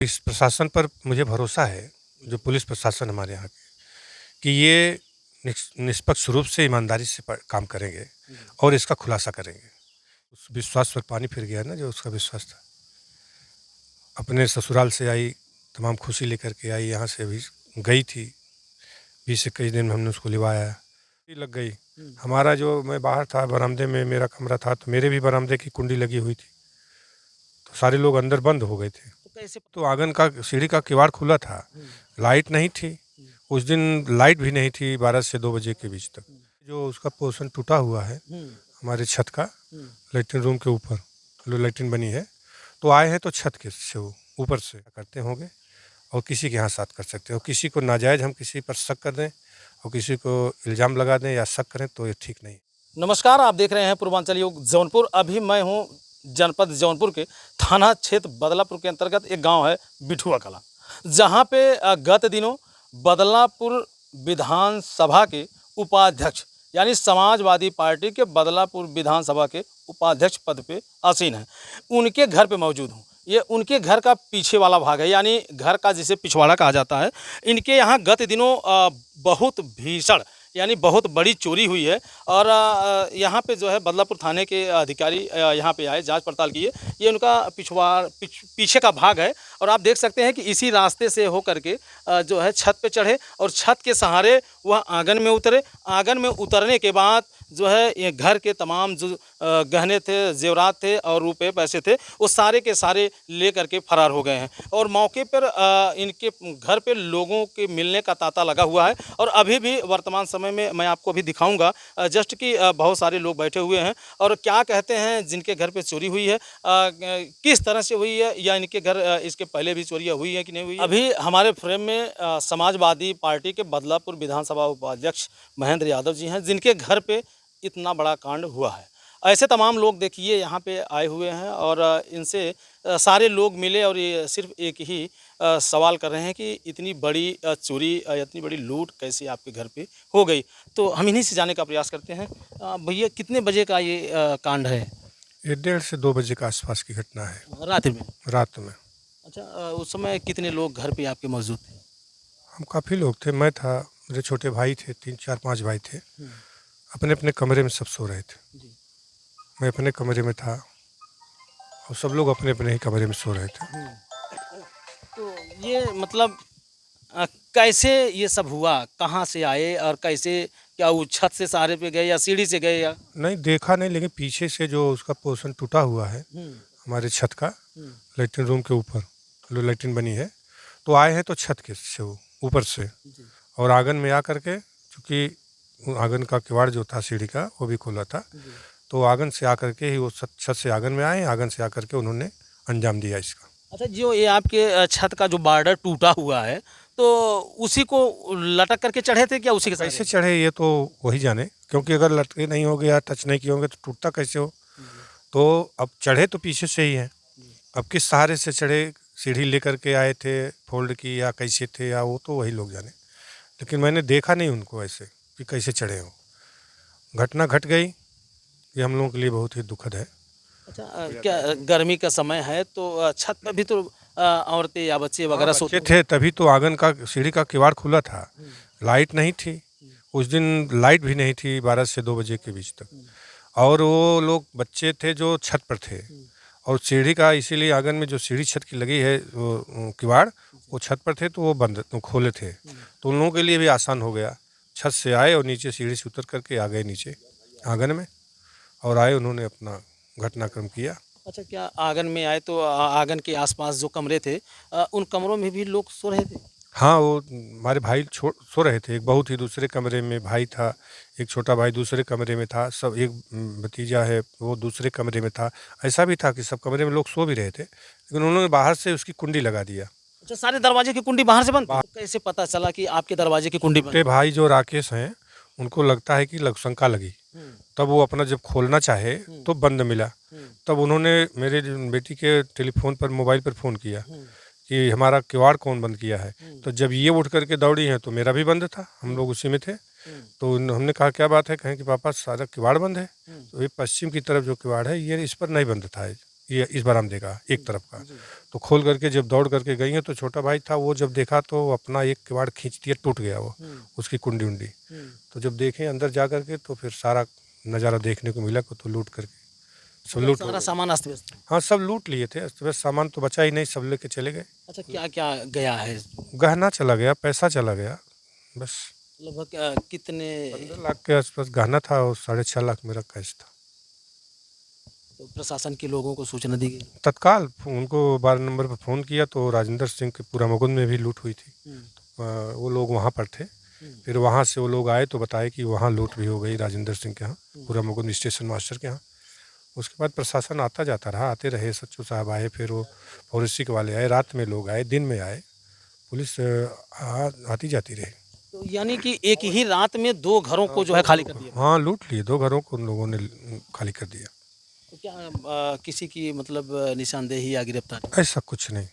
इस प्रशासन पर मुझे भरोसा है, जो पुलिस प्रशासन हमारे यहाँ के, कि ये निष्पक्ष रूप से ईमानदारी से काम करेंगे और इसका खुलासा करेंगे। उस विश्वास पर पानी फिर गया ना, जो उसका विश्वास था। अपने ससुराल से आई, तमाम खुशी लेकर के आई, यहाँ से अभी गई थी, 20-21 दिन में हमने उसको लिवाया, लग गई। हमारा जो, मैं बाहर था बरामदे में, मेरा कमरा था, तो मेरे भी बरामदे की कुंडी लगी हुई थी, तो सारे लोग अंदर बंद हो गए थे। तो आंगन का सीढ़ी का किवाड़ खुला था, लाइट नहीं थी उस दिन, लाइट भी नहीं थी 12 से 2 बजे के बीच तक। जो उसका पोर्शन टूटा हुआ है हमारे छत का, लेटरिन रूम के ऊपर जो लेटरिन बनी है, तो आए हैं तो छत के से ऊपर से करते होंगे और किसी के यहाँ साथ कर सकते हैं। और किसी को नाजायज़ हम किसी पर शक कर दें और किसी को इल्ज़ाम लगा दें या शक करें तो ये ठीक नहीं। नमस्कार, आप देख रहे हैं पूर्वांचल युग जौनपुर। अभी मैं हूं जनपद जौनपुर के थाना क्षेत्र बदलापुर के अंतर्गत एक गांव है बिठुआ कला, जहां पे गत दिनों बदलापुर विधानसभा के उपाध्यक्ष यानी समाजवादी पार्टी के बदलापुर विधानसभा के उपाध्यक्ष पद पे आसीन हैं, उनके घर पे मौजूद हूँ। ये उनके घर का पीछे वाला भाग है, यानी घर का जिसे पिछवाड़ा कहा जाता है। इनके यहाँ गत दिनों बहुत भीषण यानी बहुत बड़ी चोरी हुई है और यहाँ पे जो है बदलापुर थाने के अधिकारी यहाँ पे आए, जांच पड़ताल किए। ये उनका पीछे का भाग है और आप देख सकते हैं कि इसी रास्ते से होकर के जो है छत पे चढ़े और छत के सहारे वह आंगन में उतरे। आंगन में उतरने के बाद जो है ये घर के तमाम जो गहने थे, जेवरात थे और रुपए पैसे थे, वो सारे के सारे ले करके फरार हो गए हैं। और मौके पर इनके घर पे लोगों के मिलने का तांता लगा हुआ है और अभी भी वर्तमान समय में मैं आपको भी दिखाऊंगा जस्ट कि बहुत सारे लोग बैठे हुए हैं और क्या कहते हैं जिनके घर पे चोरी हुई है, किस तरह से हुई है, या इनके घर इसके पहले भी चोरियाँ हुई है कि नहीं हुई है। अभी हमारे फ्रेम में समाजवादी पार्टी के बदलापुर विधानसभा उपाध्यक्ष महेंद्र यादव जी हैं, जिनके घर पे इतना बड़ा कांड हुआ है। ऐसे तमाम लोग देखिए यहाँ पे आए हुए हैं और इनसे सारे लोग मिले और ये सिर्फ एक ही सवाल कर रहे हैं कि इतनी बड़ी चोरी, इतनी बड़ी लूट कैसे आपके घर पे हो गई। तो हम इन्हीं से जानने का प्रयास करते हैं। भैया, कितने बजे का ये कांड है? ये 1:30 से 2 बजे के आसपास की घटना है। रात में। अच्छा, उस समय कितने लोग घर पे आपके मौजूद थे? हम काफ़ी लोग थे, मैं था, मेरे छोटे भाई थे, 3-4-5 भाई थे। अपने अपने कमरे में सब सो रहे थे, मैं अपने कमरे में था और सब लोग अपने अपने ही कमरे में सो रहे थे। तो ये मतलब कैसे ये सब हुआ, कहाँ से आए और कैसे, क्या वो छत से सहारे पे गए या सीढ़ी से गए या? नहीं देखा नहीं, लेकिन पीछे से जो उसका पोर्शन टूटा हुआ है हमारे छत का, लेटरिन रूम के ऊपर जो लेटरिन बनी है, तो आए हैं तो छत के से ऊपर से और आंगन में आ करके, चूँकि आंगन का किवाड़ जो था सीढ़ी का वो भी खुला था, तो आंगन से आकर के ही वो छत से आंगन में आए, आंगन से आकर के उन्होंने अंजाम दिया इसका। अच्छा, जो ये आपके छत का जो बॉर्डर टूटा हुआ है, तो उसी को लटक करके चढ़े थे क्या? उसी के कैसे चढ़े ये तो वही जाने, क्योंकि अगर लटके नहीं होंगे या टच नहीं किए होंगे तो टूटता कैसे हो। तो अब चढ़े तो पीछे से ही हैं, अब किस सहारे से चढ़े, सीढ़ी लेकर के आए थे फोल्ड की या कैसे थे, या वो तो वही लोग जाने, लेकिन मैंने देखा नहीं उनको ऐसे कि कैसे चढ़े हो। घटना घट गई, ये हम लोगों के लिए बहुत ही दुखद है। अच्छा, क्या गर्मी का समय है तो छत पर भी तो औरतें या बच्चे वगैरह सोते थे, तभी तो आंगन का सीढ़ी का किवाड़ खुला था, लाइट नहीं थी उस दिन, लाइट भी नहीं थी 12 से 2 बजे के बीच तक। और वो लोग बच्चे थे जो छत पर थे और सीढ़ी का, इसीलिए आंगन में जो सीढ़ी छत की लगी है वो किवाड़, वो छत पर थे तो वो बंद तो खोले थे, तो उन लोगों के लिए भी आसान हो गया। छत से आए और नीचे सीढ़ी से उतर करके आ गए नीचे आंगन में और आए, उन्होंने अपना घटनाक्रम किया। अच्छा, क्या आंगन में आए तो आंगन के आसपास जो कमरे थे उन कमरों में भी लोग सो रहे थे? हाँ, वो हमारे भाई सो रहे थे, एक बहुत ही दूसरे कमरे में भाई था, एक छोटा भाई दूसरे कमरे में था, सब एक भतीजा है वो दूसरे कमरे में था। ऐसा भी था कि सब कमरे में लोग सो भी रहे थे, लेकिन उन्होंने बाहर से उसकी कुंडी लगा दिया। अच्छा, सारे दरवाजे की कुंडी बाहर से बंद? कैसे पता चला कि आपके दरवाजे की कुंडी बंद? छोटे भाई जो राकेश हैं, उनको लगता है कि शंका लगी, तब वो अपना जब खोलना चाहे तो बंद मिला, तब उन्होंने मेरे बेटी के टेलीफोन पर, मोबाइल पर फ़ोन किया कि हमारा किवाड़ कौन बंद किया है। तो जब ये उठ करके दौड़ी हैं तो मेरा भी बंद था, हम लोग उसी में थे। तो हमने कहा क्या बात है, कहें कि पापा सारा किवाड़ बंद है। तो ये पश्चिम की तरफ जो किवाड़ है ये इस पर नहीं बंद था, ये इस बरामदे का एक तरफ का। तो खोल करके जब दौड़ करके गई हैं तो छोटा भाई था, वो जब देखा तो अपना एक किवाड़ खींच दिया, टूट गया वो, उसकी कुंडी उंडी। तो जब देखें अंदर जा करके तो फिर सारा नज़ारा देखने को मिला, को तो लूट करके सब मतलब लूट हो सारा गए। सामान अस्त व्यस्त। हाँ, सब लूट लिए थे, अस्त व्यस्त सामान तो बचा ही नहीं, सब लेके चले गए। अच्छा, क्या क्या गया है? गहना चला गया, पैसा चला गया, बस। लगभग कितने? 15 लाख के आसपास गहना था और 6.5 लाख मेरा कैश था। तो प्रशासन के लोगों को सूचना दी गई? तत्काल उनको 12 नंबर पर फ़ोन किया तो राजेंद्र सिंह के पूरा मुकुंद में भी लूट हुई थी। वो लोग वहाँ पर थे, फिर वहाँ से वो लोग आए तो बताए कि वहाँ लूट भी हो गई राजेंद्र सिंह के यहाँ, पूरा मुकुंद स्टेशन मास्टर के यहाँ। उसके बाद प्रशासन आता जाता रहा, आते रहे, सच्चू साहब आए, फिर वो फॉरेंसिक वाले आए, रात में लोग आए, दिन में आए, पुलिस आती जाती रही। तो यानी कि एक ही रात में 2 घरों को जो है खाली कर दिया? हाँ, लूट लिए, 2 घरों को उन लोगों ने खाली कर दिया। तो क्या किसी की मतलब निशानदेही या गिरफ्तारी? ऐसा कुछ नहीं,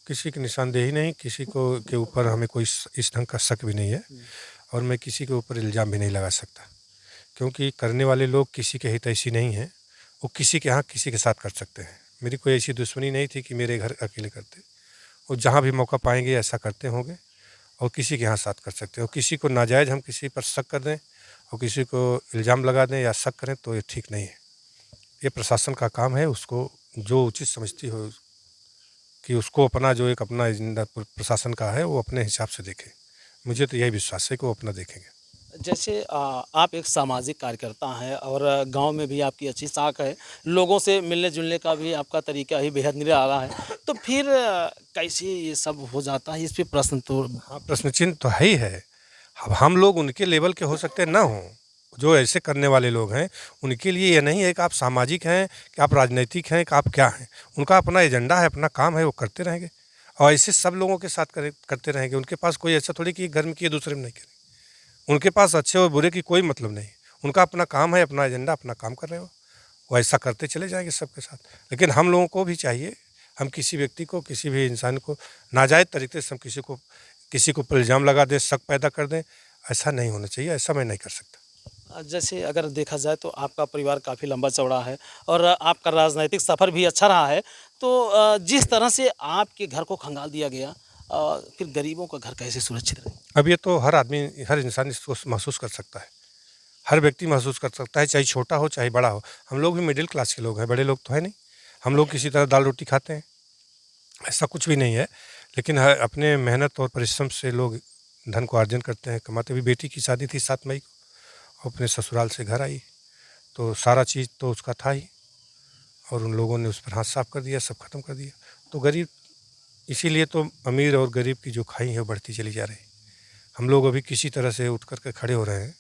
किसी की निशानदेही नहीं, किसी को के ऊपर हमें कोई इस ढंग का शक भी नहीं है, और मैं किसी के ऊपर इल्ज़ाम भी नहीं लगा सकता, क्योंकि करने वाले लोग किसी के हितैषी नहीं हैं, वो किसी के यहाँ किसी के साथ कर सकते हैं। मेरी कोई ऐसी दुश्मनी नहीं थी कि मेरे घर अकेले करते, वो जहाँ भी मौका पाएंगे ऐसा करते होंगे और किसी के यहाँ साथ कर सकते हो। किसी को नाजायज़ हम किसी पर शक कर दें और किसी को इल्ज़ाम लगा दें या शक करें तो ये ठीक नहीं है। ये प्रशासन का काम है, उसको जो उचित समझती हो कि उसको अपना जो एक अपना एजेंडा प्रशासन का है वो अपने हिसाब से देखे। मुझे तो यही विश्वास है कि वो अपना देखेंगे। जैसे आप एक सामाजिक कार्यकर्ता हैं और गांव में भी आपकी अच्छी साख है, लोगों से मिलने जुलने का भी आपका तरीका ही बेहद निराला है, तो फिर कैसे ये सब हो जाता है? इस पे प्रश्न तो हाँ, प्रश्न चिन्ह तो है ही है। अब हम लोग उनके लेवल के हो सकते ना हों, जो ऐसे करने वाले लोग हैं, उनके लिए ये नहीं है कि आप सामाजिक हैं, कि आप राजनीतिक हैं, कि आप क्या हैं। उनका अपना एजेंडा है, अपना काम है, वो करते रहेंगे और ऐसे सब लोगों के साथ करते रहेंगे। उनके पास कोई ऐसा थोड़ी कि एक घर में किए दूसरे में नहीं करें। उनके पास अच्छे और बुरे की कोई मतलब नहीं। उनका अपना काम है, अपना एजेंडा, अपना काम कर रहे हो, वो ऐसा करते चले जाएंगे सबके साथ। लेकिन हम लोगों को भी चाहिए, हम किसी व्यक्ति को, किसी भी इंसान को नाजायज़ तरीके से हम किसी को ऊपर इल्ज़ाम लगा दें, शक पैदा कर दें, ऐसा नहीं होना चाहिए, ऐसा मैं नहीं कर सकता। जैसे अगर देखा जाए तो आपका परिवार काफ़ी लंबा चौड़ा है और आपका राजनीतिक सफ़र भी अच्छा रहा है, तो जिस तरह से आपके घर को खंगाल दिया गया, फिर गरीबों का घर कैसे सुरक्षित रहे? अब ये तो हर आदमी, हर इंसान इसको महसूस कर सकता है, हर व्यक्ति महसूस कर सकता है, चाहे छोटा हो चाहे बड़ा हो। हम लोग भी मिडिल क्लास के लोग हैं, बड़े लोग तो है नहीं। हम लोग किसी तरह दाल रोटी खाते हैं, ऐसा कुछ भी नहीं है। लेकिन अपने मेहनत और परिश्रम से लोग धन को अर्जन करते हैं, कमाते भी। बेटी की शादी थी 7 मई को, अपने ससुराल से घर आई, तो सारा चीज़ तो उसका था ही, और उन लोगों ने उस पर हाथ साफ कर दिया, सब खत्म कर दिया। तो गरीब, इसीलिए तो अमीर और गरीब की जो खाई है वो बढ़ती चली जा रही। हम लोग अभी किसी तरह से उठ कर के खड़े हो रहे हैं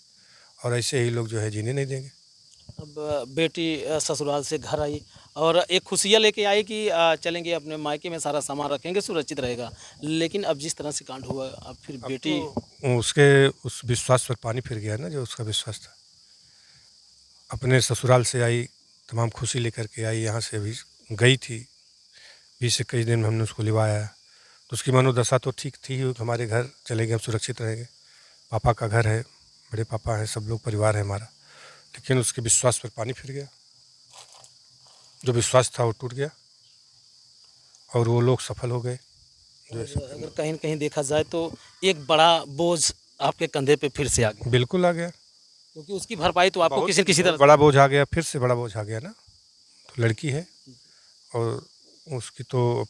और ऐसे ही लोग जो है जीने नहीं देंगे। अब बेटी ससुराल से घर आई और एक खुशियाँ लेके आई कि चलेंगे अपने मायके में, सारा सामान रखेंगे, सुरक्षित रहेगा। लेकिन अब जिस तरह से कांड हुआ, अब फिर अब बेटी तो उसके उस विश्वास पर पानी फिर गया ना, जो उसका विश्वास था। अपने ससुराल से आई, तमाम खुशी लेकर के आई, यहाँ से अभी गई थी, 20-21 दिन में हमने उसको लिवाया। तो उसकी मनोदशा तो ठीक थी, हमारे घर चलेंगे, हम सुरक्षित रहेंगे, पापा का घर है, बड़े पापा हैं, सब लोग परिवार है हमारा। लेकिन उसके विश्वास पर पानी फिर गया, जो विश्वास था वो टूट गया और वो लोग सफल हो गए। अगर कहीं न कहीं देखा जाए तो एक बड़ा बोझ आपके कंधे पे फिर से आ गया, बिल्कुल आ गया, क्योंकि उसकी भरपाई तो आपको किसी न किसी तरह बड़ा बोझ आ गया, फिर से बड़ा बोझ आ गया ना। तो लड़की है और उसकी तो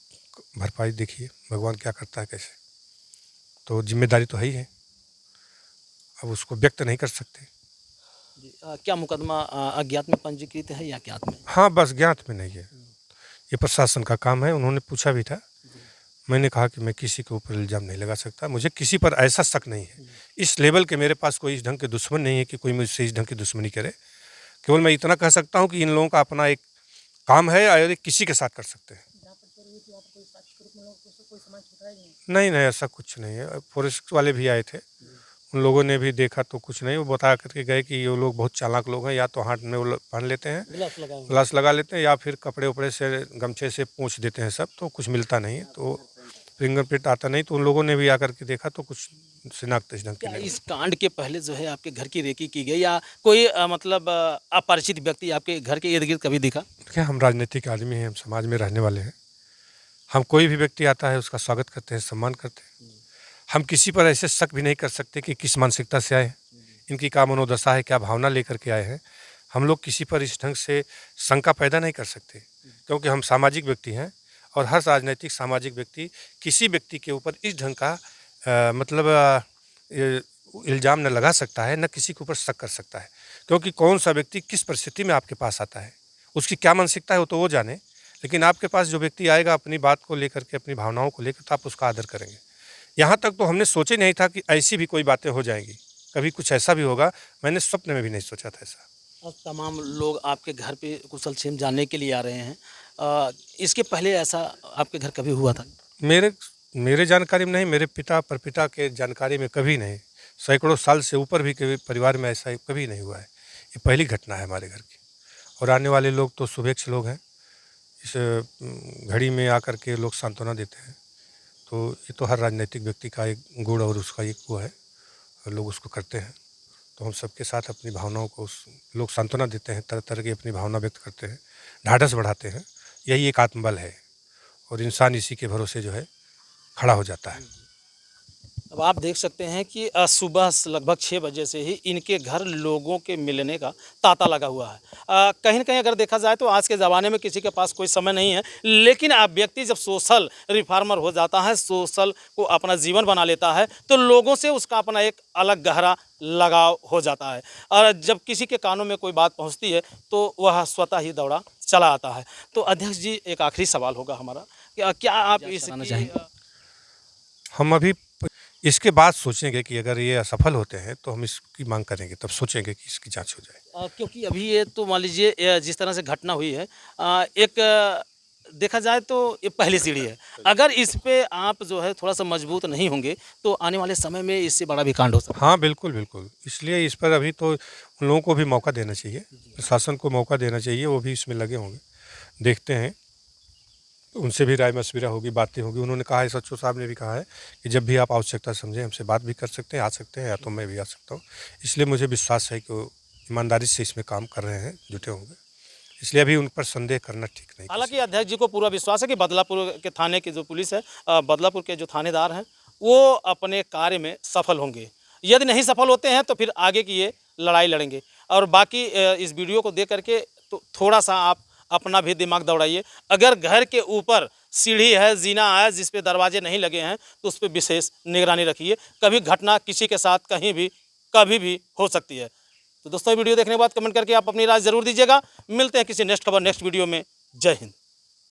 भरपाई देखिए भगवान क्या करता है कैसे। तो जिम्मेदारी तो है ही है, अब उसको व्यक्त नहीं कर सकते। जी, क्या मुकदमा अज्ञात में पंजीकृत है या ज्ञात में? हाँ, बस ज्ञात में नहीं है, ये प्रशासन का काम है। उन्होंने पूछा भी था, मैंने कहा कि मैं किसी के ऊपर इल्ज़ाम नहीं लगा सकता, मुझे किसी पर ऐसा शक नहीं है। इस लेवल के मेरे पास कोई इस ढंग के दुश्मन नहीं है कि कोई मुझसे इस ढंग की दुश्मनी करे। केवल मैं इतना कह सकता हूँ कि इन लोगों का अपना एक काम है और ये किसी के साथ कर सकते हैं। नहीं नहीं, ऐसा कुछ नहीं है। फॉरेस्ट वाले भी आए थे, उन लोगों ने भी देखा तो कुछ नहीं, वो बता करके गए कि ये लोग बहुत चालाक लोग हैं, या तो हाथ में वो पहन लेते हैं, ग्लव्स लगाए हुए। ग्लास लगा लेते हैं, या फिर कपड़े उपड़े से गमछे से पोंछ देते हैं सब, तो कुछ मिलता नहीं है। तो फिंगरप्रिंट आता नहीं, तो उन लोगों ने भी आकर के देखा तो कुछ शिनाख्त इस ढंग की क्या नहीं इस कांड के पहले जो है आपके घर की रेकी की गई या कोई मतलब अपरिचित व्यक्ति आपके घर के इर्द गिर्द कभी दिखा? देखिए, हम राजनीतिक आदमी हैं, हम समाज में रहने वाले हैं। हम कोई भी व्यक्ति आता है उसका स्वागत करते हैं, सम्मान करते हैं। हम किसी पर ऐसे शक भी नहीं कर सकते कि किस मानसिकता से आए हैं, इनकी क्या मनोदशा है, क्या भावना लेकर के आए हैं। हम लोग किसी पर इस ढंग से शंका पैदा नहीं कर सकते, क्योंकि हम सामाजिक व्यक्ति हैं और हर राजनीतिक सामाजिक व्यक्ति किसी व्यक्ति के ऊपर इस ढंग का इल्ज़ाम न लगा सकता है, न किसी के ऊपर शक कर सकता है। क्योंकि कौन सा व्यक्ति किस परिस्थिति में आपके पास आता है, उसकी क्या मानसिकता है वो तो वो जाने, लेकिन आपके पास जो व्यक्ति आएगा अपनी बात को लेकर के, अपनी भावनाओं को लेकर, तो आप उसका आदर करेंगे। यहाँ तक तो हमने सोचा ही नहीं था कि ऐसी भी कोई बातें हो जाएंगी, कभी कुछ ऐसा भी होगा, मैंने स्वप्न में भी नहीं सोचा था ऐसा। और तमाम लोग आपके घर पे कुशलक्षेम जानने के लिए आ रहे हैं। इसके पहले ऐसा आपके घर कभी हुआ था? मेरे मेरे जानकारी में नहीं, मेरे पिता परपिता के जानकारी में कभी नहीं। सैकड़ों साल से ऊपर भी कभी परिवार में ऐसा कभी नहीं हुआ है। ये पहली घटना है हमारे घर की, और आने वाले लोग तो शुभेच्छ लोग हैं। इस घड़ी में आकर के लोग सांत्वना देते हैं, तो ये तो हर राजनीतिक व्यक्ति का एक गुण और उसका एक वो है, और लोग उसको करते हैं। तो हम सबके साथ अपनी भावनाओं को लोग सांत्वना देते हैं, तरह तरह की अपनी भावना व्यक्त करते हैं, ढाढ़स बढ़ाते हैं। यही एक आत्मबल है, और इंसान इसी के भरोसे जो है खड़ा हो जाता है। अब आप देख सकते हैं कि सुबह लगभग 6 बजे से ही इनके घर लोगों के मिलने का तांता लगा हुआ है। कहीं न कहीं अगर देखा जाए तो आज के ज़माने में किसी के पास कोई समय नहीं है, लेकिन व्यक्ति जब सोशल रिफॉर्मर हो जाता है, सोशल को अपना जीवन बना लेता है, तो लोगों से उसका अपना एक अलग गहरा लगाव हो जाता है। और जब किसी के कानों में कोई बात पहुँचती है तो वह स्वतः ही दौड़ा चला आता है। तो अध्यक्ष जी, एक आखिरी सवाल होगा हमारा, क्या आप इसकी हम अभी इसके बाद सोचेंगे कि अगर ये असफल होते हैं तो हम इसकी मांग करेंगे, तब सोचेंगे कि इसकी जांच हो जाए। क्योंकि अभी ये तो मान लीजिए जिस तरह से घटना हुई है, एक देखा जाए तो ये पहली सीढ़ी है। अगर इस पे आप जो है थोड़ा सा मजबूत नहीं होंगे तो आने वाले समय में इससे बड़ा भी कांड हो सकता है। हाँ, बिल्कुल, बिल्कुल। इसलिए इस पर अभी तो उन लोगों को भी मौका देना चाहिए, प्रशासन को मौका देना चाहिए, वो भी इसमें लगे होंगे। देखते हैं, उनसे भी राय मशविरा होगी, बातें होगी। उन्होंने कहा है, सचिव साहब ने भी कहा है कि जब भी आप आवश्यकता समझें हमसे बात भी कर सकते हैं, आ सकते हैं, या तो मैं भी आ सकता हूँ। इसलिए मुझे विश्वास है कि वो ईमानदारी से इसमें काम कर रहे हैं, जुटे होंगे। इसलिए अभी उन पर संदेह करना ठीक नहीं। हालांकि अध्यक्ष जी को पूरा विश्वास है कि बदलापुर के थाने की जो पुलिस है, बदलापुर के जो थानेदार हैं, वो अपने कार्य में सफल होंगे। यदि नहीं सफल होते हैं तो फिर आगे की ये लड़ाई लड़ेंगे। और बाकी इस वीडियो को देख करके तो थोड़ा सा आप अपना भी दिमाग दौड़ाइए। अगर घर के ऊपर सीढ़ी है, जीना है, जिस पे दरवाजे नहीं लगे हैं, तो उस पर विशेष निगरानी रखिए। कभी घटना किसी के साथ कहीं भी कभी भी हो सकती है। तो दोस्तों, वीडियो देखने के बाद कमेंट करके आप अपनी राय ज़रूर दीजिएगा। मिलते हैं किसी नेक्स्ट खबर नेक्स्ट वीडियो में। जय हिंद।